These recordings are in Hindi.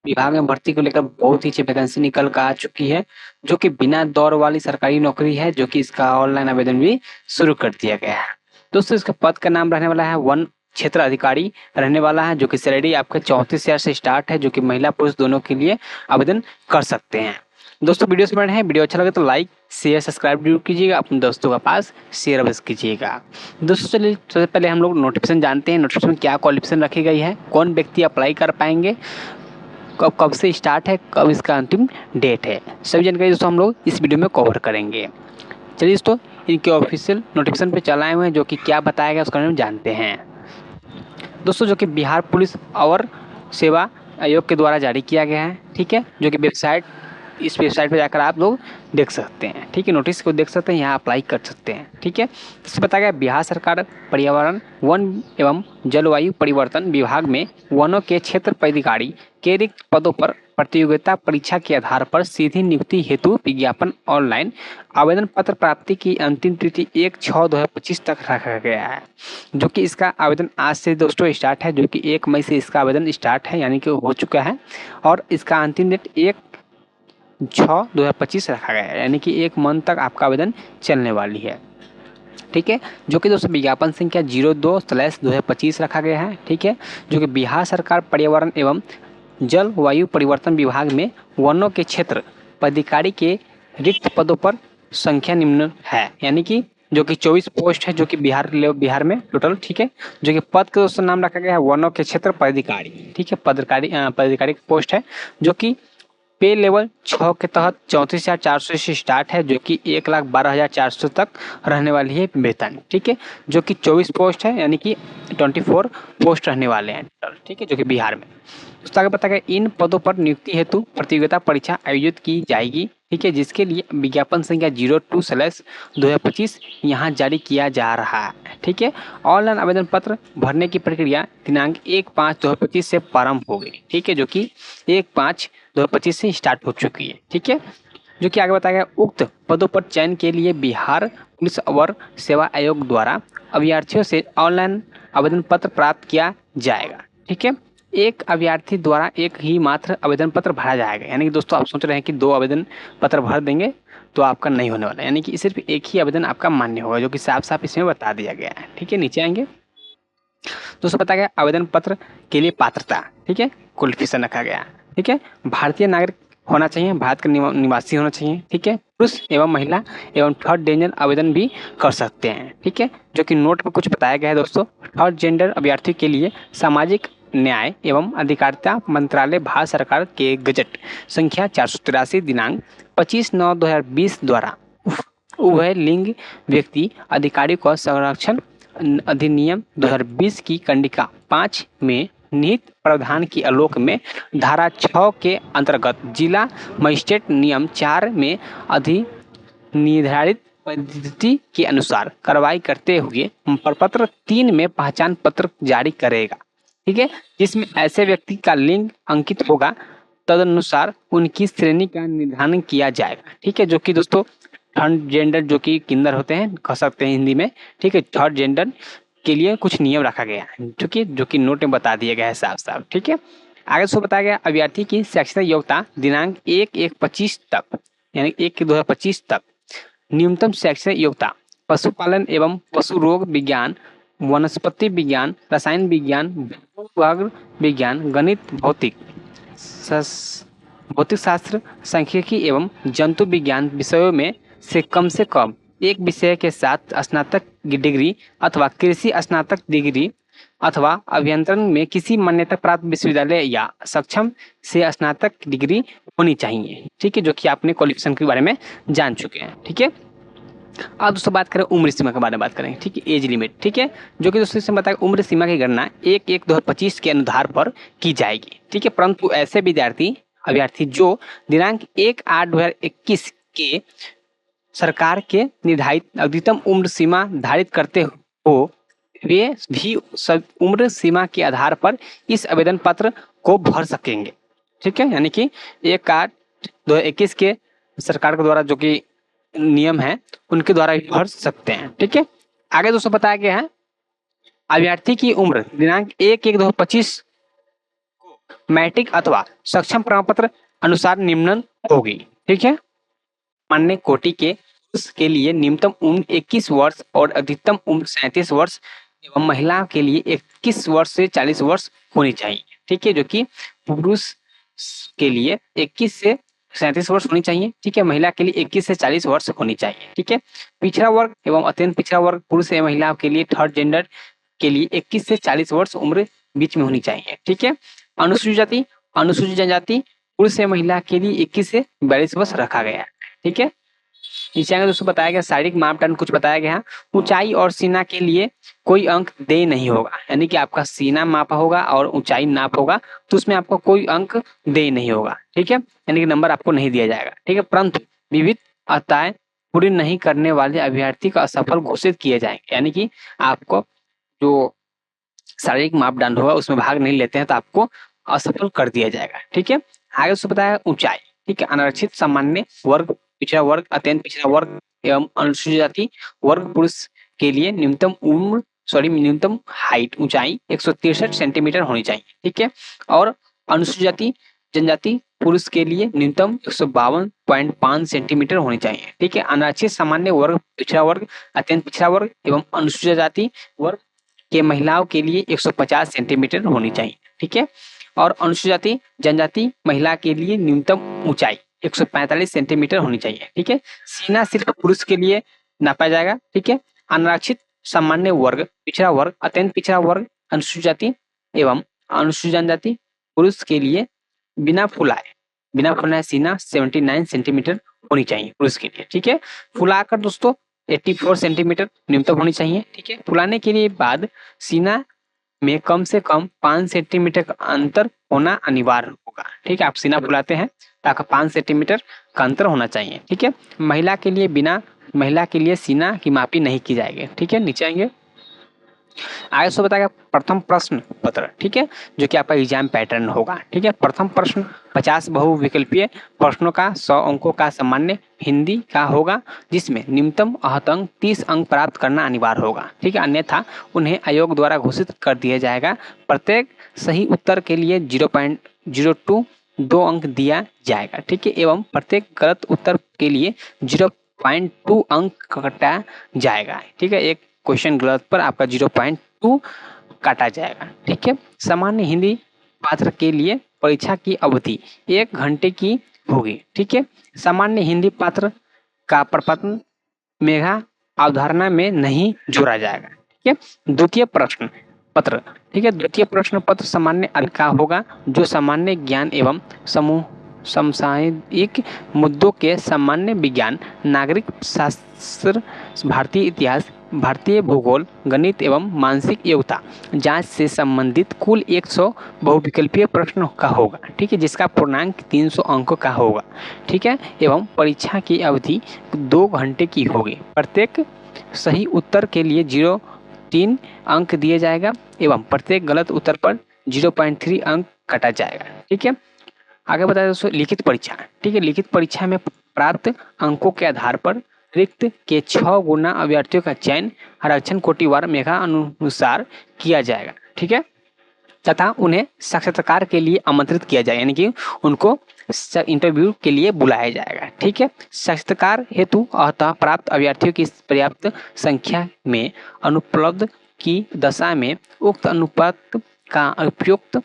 विभाग में भर्ती को लेकर बहुत ही अच्छी वैकेंसी निकल कर आ चुकी है, जो कि बिना दौर वाली सरकारी नौकरी है, जो कि इसका ऑनलाइन आवेदन भी शुरू कर दिया गया है। दोस्तों इसका पद का नाम रहने वाला है वन क्षेत्र अधिकारी रहने वाला है, जो कि सैलरी आपका 34,000 से स्टार्ट है, जो कि महिला पुरुष दोनों के लिए आवेदन कर सकते हैं। दोस्तों वीडियो से बने हैं, वीडियो अच्छा लगे तो लाइक शेयर सब्सक्राइब जरूर कीजिएगा, अपने दोस्तों के पास शेयर अवश्य कीजिएगा। दोस्तों चलिए सबसे पहले हम लोग नोटिफिकेशन जानते हैं। नोटिफिकेशन में क्या क्वालिफिकेशन रखी गई है, कौन व्यक्ति अप्लाई कर पाएंगे, कब कब से स्टार्ट है, कब इसका अंतिम डेट है, सभी जानकारी दोस्तों हम लोग इस वीडियो में कवर करेंगे। चलिए दोस्तों इनके ऑफिशियल नोटिफिकेशन पे चलाए हुए हैं, जो कि क्या बताया गया उसका हम जानते हैं। दोस्तों जो कि बिहार पुलिस और सेवा आयोग के द्वारा जारी किया गया है, ठीक है, जो कि इस वेबसाइट पे जाकर आप लोग देख सकते हैं, ठीक है, नोटिस को देख सकते हैं, यहाँ अप्लाई कर सकते हैं, ठीक है। इसमें बताया गया बिहार सरकार पर्यावरण वन एवं जलवायु परिवर्तन विभाग में वनों के क्षेत्र पदाधिकारी के रिक्त पदों पर प्रतियोगिता परीक्षा के आधार पर सीधी नियुक्ति हेतु विज्ञापन ऑनलाइन आवेदन पत्र प्राप्ति की अंतिम तिथि 1/6/2025 तक रखा गया है, जो कि इसका आवेदन आज से दोस्तों स्टार्ट है, जो कि 1 मई से इसका आवेदन स्टार्ट है, यानी कि हो चुका है, और इसका अंतिम डेट 1/6/2025 रखा गया है, यानी कि 1 मंथ तक आपका आवेदन चलने वाली है, ठीक है। जो कि दोस्तों विज्ञापन संख्या 02/2025 रखा गया है, ठीक है, जो कि बिहार सरकार पर्यावरण एवं जलवायु परिवर्तन विभाग में वनों के क्षेत्र पदाधिकारी के रिक्त पदों पर संख्या निम्न है, यानी कि जो कि 24 पोस्ट है, जो कि बिहार में टोटल, ठीक है। जो कि पद का दोस्तों नाम रखा गया है वनों के क्षेत्र पदाधिकारी, ठीक है, पदाधिकारी पोस्ट है, जो कि पे लेवल 6 के तहत 34,400 से स्टार्ट है, जो कि 1,12,400 तक रहने वाली है वेतन, ठीक है, जो कि 24 पोस्ट है, यानी कि 24 पोस्ट रहने वाले हैं टोटल, ठीक है, जो कि बिहार में। उसके आगे बताया गया इन पदों पर नियुक्ति हेतु प्रतियोगिता परीक्षा आयोजित की जाएगी, ठीक है, जिसके लिए विज्ञापन संख्या 02/2025 यहाँ जारी किया जा रहा है, ठीक है। ऑनलाइन आवेदन पत्र भरने की प्रक्रिया दिनांक 1/5/2025 से प्रारंभ होगी, ठीक है, जो कि 1/5/2025 से स्टार्ट हो चुकी है, ठीक है। जो कि आगे बताया गया उक्त पदों पर चयन के लिए बिहार पुलिस और सेवा आयोग द्वारा अभ्यर्थियों से ऑनलाइन आवेदन पत्र प्राप्त किया जाएगा, ठीक है। एक अभ्यर्थी द्वारा एक ही मात्र आवेदन पत्र भरा जाएगा, यानी कि दोस्तों आप सोच रहे हैं कि 2 आवेदन पत्र भर देंगे तो आपका नहीं होने वाला, यानी कि सिर्फ एक ही आवेदन आपका मान्य होगा, जो कि साफ साफ इसमें बता दिया गया है, ठीक है। नीचे आएंगे दोस्तों बताया गया आवेदन पत्र के लिए पात्रता, ठीक है, क्वालिफिकेशन रखा गया, ठीक है, भारतीय नागरिक होना चाहिए, भारत का निवासी होना चाहिए, ठीक है, पुरुष एवं महिला एवं थर्ड जेंडर आवेदन भी कर सकते हैं, ठीक है। जो कि नोट में कुछ बताया गया है दोस्तों, थर्ड जेंडर अभ्यर्थी के लिए सामाजिक न्याय एवं अधिकारिता मंत्रालय भारत सरकार के गजट संख्या 483 दिनांक 25/9/2020 द्वारा उभय लिंग व्यक्ति अधिकारी को संरक्षण अधिनियम 2020 की कंडिका 5 में निहित प्रावधान की आलोक में धारा 6 के अंतर्गत जिला मजिस्ट्रेट नियम 4 में निर्धारित पद्धति के अनुसार कार्रवाई करते हुए प्रपत्र 3 में पहचान पत्र जारी करेगा, ठीक है, जिसमें ऐसे व्यक्ति का लिंग अंकित होगा, तदनुसार उनकी श्रेणी का निर्धारण किया जाएगा, ठीक है। जो कि दोस्तों थर्ड जेंडर जो कि किन्नर होते हैं कह सकते हैं हिंदी में, ठीक है, थर्ड जेंडर के लिए कुछ नियम रखा गया है, जो कि नोट में बता दिया गया है साफ साफ, ठीक है। आगे से बताया गया अभ्यर्थी की शैक्षणिक योग्यता दिनांक 1/1/25 तक, यानी 1/2/2025 तक न्यूनतम शैक्षणिक योग्यता पशुपालन एवं पशु रोग विज्ञान, वनस्पति विज्ञान, रसायन विज्ञान, भूगर्भ विज्ञान, गणित, भौतिक शास्त्र, सांख्यिकी एवं जंतु विज्ञान विषयों में से कम एक विषय के साथ स्नातक डिग्री अथवा कृषि स्नातक डिग्री अथवा अभियंत्रण में किसी मान्यता प्राप्त विश्वविद्यालय या सक्षम से स्नातक डिग्री होनी चाहिए, ठीक है, जो कि आपने क्वालिफिकेशन के बारे में जान चुके हैं, ठीक है। अब दोस्तों बात करें उम्र सीमा के बारे में बात करेंगे, ठीक है, एज लिमिट, ठीक है, जो कि दोस्तों इसमें बताया उम्र सीमा की गणना 1/1/2025 के अनुसार पर की जाएगी, ठीक है, परंतु ऐसे अभ्यर्थी जो दिनांक 1/8/2021 के सरकार के निर्धारित अधिकतम उम्र सीमा धारित करते हो वे भी सब उम्र सीमा के आधार पर इस आवेदन पत्र को भर सकेंगे, ठीक है, यानी कि 1/8/2021 के सरकार के द्वारा जो कि नियम है उनके द्वारा भी भर सकते हैं, ठीक है। आगे दोस्तों बताया गया है अभ्यर्थी की उम्र दिनांक 1/1/2025 मैट्रिक अथवा सक्षम प्रमाण पत्र अनुसार निम्न होगी। ठीक है, सामान्य कोटि के पुरुष के लिए न्यूनतम उम्र 21 वर्ष और अधिकतम उम्र 37 वर्ष एवं महिला के लिए 21 वर्ष से 40 वर्ष होनी चाहिए। ठीक है, जो कि पुरुष के लिए 21 से 37 वर्ष होनी चाहिए। ठीक है, महिला के लिए 21 से 40 वर्ष होनी चाहिए। ठीक है, पिछड़ा वर्ग एवं अत्यंत पिछड़ा वर्ग पुरुष एवं महिला के लिए थर्ड जेंडर के लिए 21 से 40 वर्ष उम्र बीच में होनी चाहिए। ठीक है, अनुसूचित जाति अनुसूचित जनजाति पुरुष एवं महिला के लिए 21 से 42 वर्ष रखा गया है। ठीक है, नीचे आगे दोस्तों बताया गया शारीरिक मापदंड कुछ बताया गया है। ऊंचाई और सीना के लिए कोई अंक दे नहीं होगा, यानी कि आपका सीना मापा होगा और ऊंचाई नाप होगा तो उसमें आपको कोई अंक दे नहीं होगा। ठीक है, यानी कि नंबर आपको नहीं दिया जाएगा। ठीक है, परंतु विविध अताएं पूरी नहीं करने वाले अभ्यर्थी को असफल घोषित किए जाएंगे, यानी कि आपको जो शारीरिक मापदंड होगा उसमें भाग नहीं लेते हैं तो आपको असफल कर दिया जाएगा। ठीक है, आगे उसको बताया ऊंचाई। ठीक है, अनारक्षित सामान्य वर्ग पिछड़ा वर्ग अत्यंत पिछड़ा वर्ग एवं अनुसूचित जाति वर्ग पुरुष के लिए न्यूनतम हाइट ऊंचाई 163 सेंटीमीटर होनी चाहिए। ठीक है, और अनुसूचित जाति जनजाति पुरुष के लिए न्यूनतम 152.5 सेंटीमीटर होनी चाहिए। ठीक है, अनारक्षित सामान्य वर्ग पिछड़ा वर्ग अत्यंत पिछड़ा वर्ग एवं अनुसूचित जाति वर्ग के महिलाओं के लिए 150 सेंटीमीटर होनी चाहिए। ठीक है, और अनुसूचित जाति जनजाति महिला के लिए न्यूनतम ऊंचाई 145 सेंटीमीटर होनी चाहिए। ठीक है, सीना सिर्फ पुरुष के लिए नापा जाएगा। ठीक है, अनारक्षित सामान्य वर्ग पिछड़ा वर्ग अत्यंत पिछड़ा वर्ग अनुसूचित जाति एवं अनुसूचित जनजाति पुरुष के लिए बिना फुलाए सीना 79 सेंटीमीटर होनी चाहिए पुरुष के लिए। ठीक है, फुलाकर दोस्तों 84 सेंटीमीटर न्यूनतम होनी चाहिए। ठीक है, फुलाने के लिए बाद सीना में कम से कम 5 सेंटीमीटर का अंतर होना अनिवार्य होगा। ठीक है, आप सीना फुलाते हैं ताकि 5 सेंटीमीटर का अंतर होना चाहिए। ठीक है, महिला के लिए सीना की मापी नहीं की जाएगी। ठीक है, नीचे आएंगे आगे सो बताएगा प्रथम प्रश्न पत्र। ठीक है, जो कि आपका एग्जाम पैटर्न होगा। ठीक है, प्रथम प्रश्न 50 बहुविकल्पीय प्रश्नों का 100 अंकों का सामान्य हिंदी का होगा, जिसमें न्यूनतम अंक 30 अंक प्राप्त करना अनिवार्य होगा। ठीक है, अन्यथा उन्हें आयोग द्वारा घोषित कर दिया जाएगा। प्रत्येक सही उत्तर के लिए 0.02 2 अंक दिया जाएगा। ठीक है, एवं प्रत्येक गलत उत्तर के लिए 0.2 अंक काटा जाएगा। ठीक है, एक क्वेश्चन गलत पर आपका 0.2 काटा जाएगा। ठीक है, सामान्य हिंदी पात्र के लिए परीक्षा की अवधि 1 घंटे की होगी। ठीक है, सामान्य हिंदी पात्र का प्रपत्र मेघा अवधारणा में नहीं जोड़ा जाएगा। ठीक है, द्वितीय प्रश्न पत्र। ठीक है, द्वितीय प्रश्न पत्र सामान्य अर्थ का होगा, जो सामान्य ज्ञान एवं समसामयिक मुद्दों के सामान्य विज्ञान, नागरिक शास्त्र, भारतीय इतिहास, भारतीय भूगोल, गणित एवं मानसिक योग्यता जांच से संबंधित कुल 100 बहुविकल्पीय प्रश्न का होगा। ठीक है, जिसका पूर्णांक 300 अंकों का होगा। ठीक है, एवं परीक्षा की अवधि 2 घंटे की होगी। प्रत्येक सही उत्तर के लिए 0.3 अंक दिए जाएगा एवं प्रत्येक गलत उत्तर पर 0.3 अंक काटा जाएगा। ठीक है, आगे बताया दोस्तों लिखित परीक्षा। ठीक है, लिखित परीक्षा में प्राप्त अंकों के आधार पर रिक्त के 6 गुना अभ्यर्थियों का चयन आरक्षण कोटिवार मेघा अनुसार किया जाएगा। ठीक है, तथा उन्हें साक्षात्कार के लिए आमंत्रित किया जाएगा, यानी कि उनको इंटरव्यू के लिए बुलाया जाएगा। ठीक है, साक्षात्कार हेतु अतः प्राप्त अभ्यर्थियों की पर्याप्त संख्या में अनुपलब्ध की दशा में उक्त अनुपात का उपयुक्त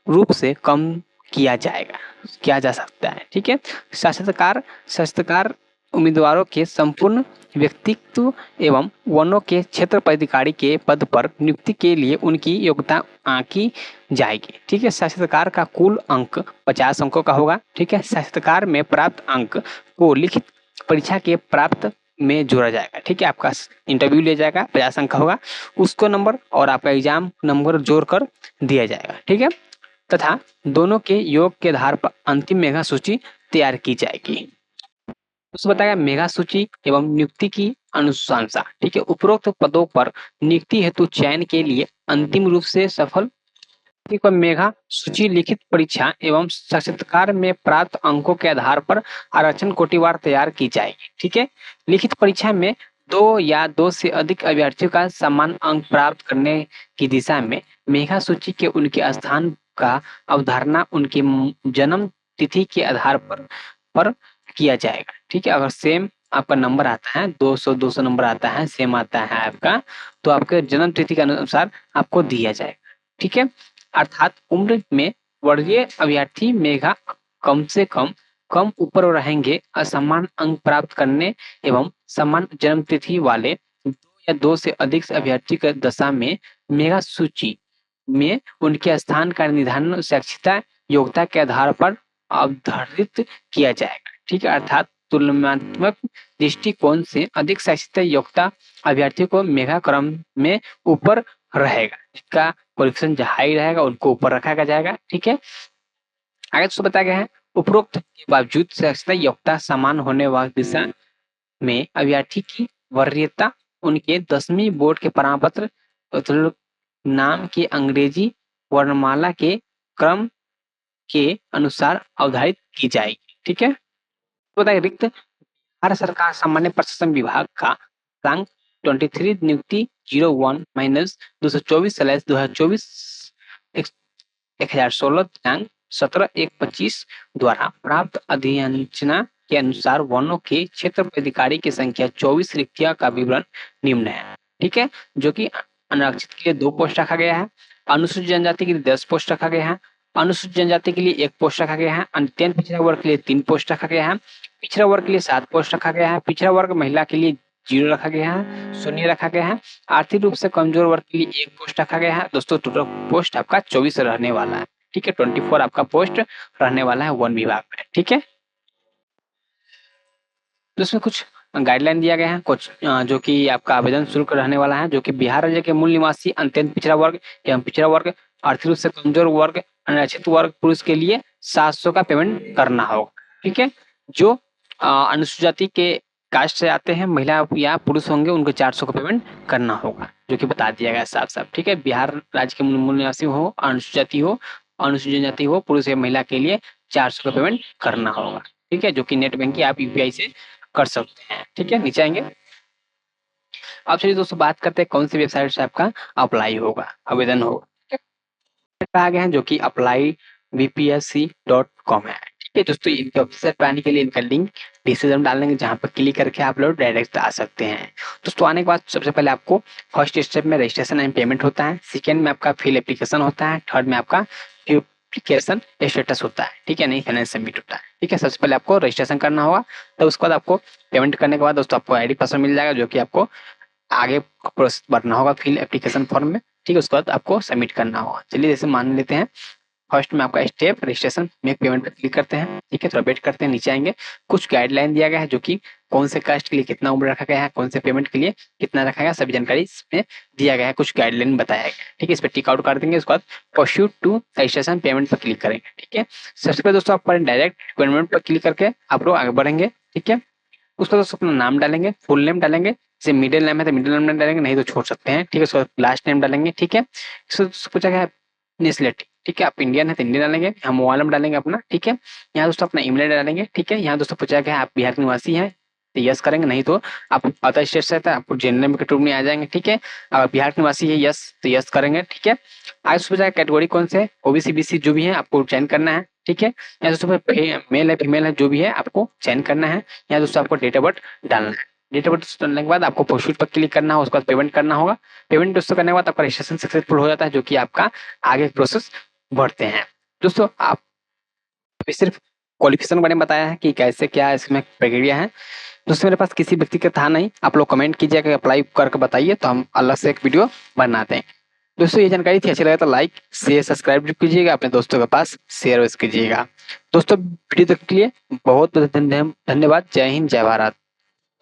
रूप से कम किया जा सकता है। ठीक है, साक्षात्कार उम्मीदवारों के संपूर्ण व्यक्तित्व एवं वनों के क्षेत्र पदाधिकारी के पद पर नियुक्ति के लिए उनकी योग्यता आंकी जाएगी। ठीक है, साक्षात्कार का कुल अंक 50 अंकों का होगा। ठीक है, साक्षात्कार में प्राप्त अंक को लिखित परीक्षा के प्राप्त में जोड़ा जाएगा। ठीक है, आपका इंटरव्यू ले जाएगा 50 अंक का होगा, उसको नंबर और आपका एग्जाम नंबर जोड़कर दिया जाएगा। ठीक है, तथा दोनों के योग के आधार पर अंतिम मेघा सूची तैयार की जाएगी। उसको बताया मेघा सूची एवं नियुक्ति की अनुशंसा। ठीक है, उपरोक्त पदों पर नियुक्ति हेतु चयन के लिए अंतिम रूप से सफल मेघा सूची लिखित परीक्षा एवं साक्षात्कार में प्राप्त अंकों के आधार पर आरक्षण कोटिवार तैयार की जाएगी। ठीक है, लिखित परीक्षा में 2 या 2 से अधिक अभ्यर्थियों का समान अंक प्राप्त करने की दिशा में मेघा सूची के उनके स्थान का अवधारणा उनकी जन्म तिथि के आधार पर किया जाएगा। ठीक है, अगर सेम आपका नंबर आता है 200 नंबर आता है, सेम आता है आपका, तो आपके जन्म तिथि के अनुसार आपको दिया जाएगा। ठीक है, अर्थात उम्र में वर्गीय अभ्यर्थी मेघा कम से कम ऊपर रहेंगे। असमान अंक प्राप्त करने एवं समान जन्म तिथि वाले 2 या 2 से अधिक अभ्यर्थी के दशा में मेगा सूची में उनके स्थान का निर्धारण शैक्षिकता योग्यता के आधार पर अवधारित किया जाएगा। ठीक है, अर्थात तुलनात्मक दृष्टिकोण से अधिक शैक्षिकता योग्यता अभ्यर्थियों को मेगा क्रम में ऊपर रहेगा, जिसका क्वालिफिकेशन हाई रहेगा उनको ऊपर रखा जाएगा। ठीक है, आगे दोस्तों बताया गया है उपरोक्त के बावजूद शैक्षिकता योग्यता समान होने वाली दिशा में अभ्यर्थी की वरीयता उनके 10वीं बोर्ड के प्रमाण पत्र नाम के अंग्रेजी वर्णमाला के क्रम के अनुसार अवधारित की जाएगी। ठीक है, तो बताइए रिक्त भारत सरकार सामान्य प्रशासन विभाग का रैंक 23 नियुक्ति 01 माइनस 224/2024 1016 दिनांक 17/1/25 द्वारा प्राप्त अधिसूचना के अनुसार वनों के क्षेत्र पदाधिकारी की संख्या 24 रिक्तियों का विवरण निम्न है। ठीक है, जो कि अनारक्षित के लिए 2 पोस्ट रखा गया है, अनुसूचित जनजाति के लिए 10 पोस्ट रखा गया है, अनुसूचित जनजाति के लिए 1 पोस्ट रखा गया है, अत्यंत पिछड़ा वर्ग के लिए 3 पोस्ट रखा गया है, पिछड़ा वर्ग के लिए 7 पोस्ट रखा गया है, पिछड़ा वर्ग महिला के लिए 0 रखा गया है, 0 रखा गया है, आर्थिक रूप से कमजोर वर्ग के लिए 1 पोस्ट रखा गया है। दोस्तों टोटल पोस्ट आपका 24 रहने वाला है। ठीक है, 24 आपका पोस्ट रहने वाला है वन विभाग में। ठीक है, तो इसमें कुछ गाइडलाइन दिया गया है, कुछ जो कि आपका आवेदन शुल्क रहने वाला है, जो कि बिहार राज्य के मूल निवासी अत्यंत पिछड़ा वर्ग एवं पिछड़ा वर्ग आर्थिक रूप से कमजोर वर्ग अनारक्षित वर्ग पुरुष के लिए 700 का पेमेंट करना होगा। ठीक है, जो अनुसूचित जाति के कास्ट से आते हैं महिला या पुरुष होंगे उनको 400 का पेमेंट करना होगा, जो कि बता दिया गया साफ साफ। ठीक है, बिहार राज्य के मूल निवासी हो, अनुसूचित जाति हो, अनुसूचित जनजाति हो, पुरुष या महिला के लिए 400 का पेमेंट करना होगा। ठीक है, जो कि नेट बैंकिंग आप यूपीआई से कर सकते हैं। ठीक है, नीचे आएंगे। अब चलिए दोस्तों बात करते हैं कौन सी वेबसाइट से आपका अप्लाई होगा, आवेदन होगा। आ गए हैं जो कि applyvpsc.com है। ठीक है दोस्तों, इनके वेबसाइट पर आने के लिए इनका लिंक डिस्क्रिप्शन में डाल देंगे, जहां पर क्लिक करके आप लोग डायरेक्ट आ सकते हैं। दोस्तों आने के बाद सबसे पहले आपको फर्स्ट स्टेप में रजिस्ट्रेशन एंड पेमेंट होता है, सेकंड में आपका फिल एप्लीकेशन होता है, थर्ड में आपका एप्लीकेशन स्टेटस होता है। ठीक है, नहीं फाइनेंस सबमिट होता है। ठीक है, सबसे पहले आपको रजिस्ट्रेशन करना होगा, तो उसके बाद आपको पेमेंट करने के बाद दोस्तों आपको आईडी पासवर्ड मिल जाएगा, जो कि आपको आगे प्रोसेस भरना होगा फिल एप्लीकेशन फॉर्म में। ठीक है, उसके बाद आपको सबमिट करना होगा। चलिए जैसे मान लेते हैं फर्स्ट में आपका स्टेप रजिस्ट्रेशन मेक पेमेंट पर क्लिक करते हैं। ठीक है, थोड़ा वेट करते हैं, नीचे आएंगे। कुछ गाइडलाइन दिया गया है, जो कि कौन से कास्ट के लिए कितना उम्र रखा गया है, कौन से पेमेंट के लिए कितना रखा गया, सभी जानकारी इसमें दिया गया है, कुछ गाइडलाइन बताया गया है। ठीक है, इस पर टिक आउट कर देंगे, उसके बाद प्रोसीड टू रजिस्ट्रेशन पेमेंट पर क्लिक करेंगे। ठीक है, सबसे पहले दोस्तों आप डायरेक्ट रिक्वायरमेंट पर क्लिक करके आप लोग आगे बढ़ेंगे। ठीक है, उसका दोस्तों अपना नाम डालेंगे, फुल नेम डालेंगे, जैसे मिडिल नेम है तो मिडिल नेम डालेंगे, नहीं तो छोड़ सकते हैं। ठीक है, उसका लास्ट नेम डालेंगे। ठीक है, इसको पूछा गया है नेशनलिटी। ठीक है, आप इंडियन है तो इंडियन डालेंगे, हम मोबाइल नंबर डालेंगे अपना। ठीक है, यहाँ दोस्तों अपना ईमेल डालेंगे। ठीक है, यहाँ दोस्तों पूछा गया है आप बिहार के निवासी हैं तो यस करेंगे, नहीं तो आप अदर स्टेट से है आपको जनरल में कैटेगरी में आ जाएंगे। ठीक है, अगर बिहार के निवासी है यस तो यस करेंगे। ठीक है, आगे पूछा गया कैटेगरी कौन से, ओबीसी बीसी जो भी है आपको चयन करना है। ठीक है, यहाँ दोस्तों मेल है फीमेल है जो भी है आपको चयन करना है। यहाँ दोस्तों आपको डेट ऑफ बर्थ डालना है। डेट ऑफ बर्थ डालने के बाद आपको प्रोसीड पर क्लिक करना है, उसके बाद पेमेंट करना होगा। पेमेंट दोस्तों करने के बाद आपका रजिस्ट्रेशन सक्सेसफुल हो जाता है, जो कि आपका आगे प्रोसेस बढ़ते हैं। दोस्तों आप सिर्फ क्वालिफिकेशन बारे में बताया है कि कैसे क्या इसमें प्रक्रिया है। दोस्तों मेरे पास किसी व्यक्ति का था नहीं, आप लोग कमेंट कीजिएगा, अप्लाई करके बताइए तो हम अलग से एक वीडियो बनाते हैं। दोस्तों ये जानकारी थी, अच्छी लगे तो लाइक शेयर सब्सक्राइब कीजिएगा, अपने दोस्तों के पास शेयर कीजिएगा। दोस्तों वीडियो देखने के लिए बहुत बहुत धन्यवाद। जय हिंद, जय भारत।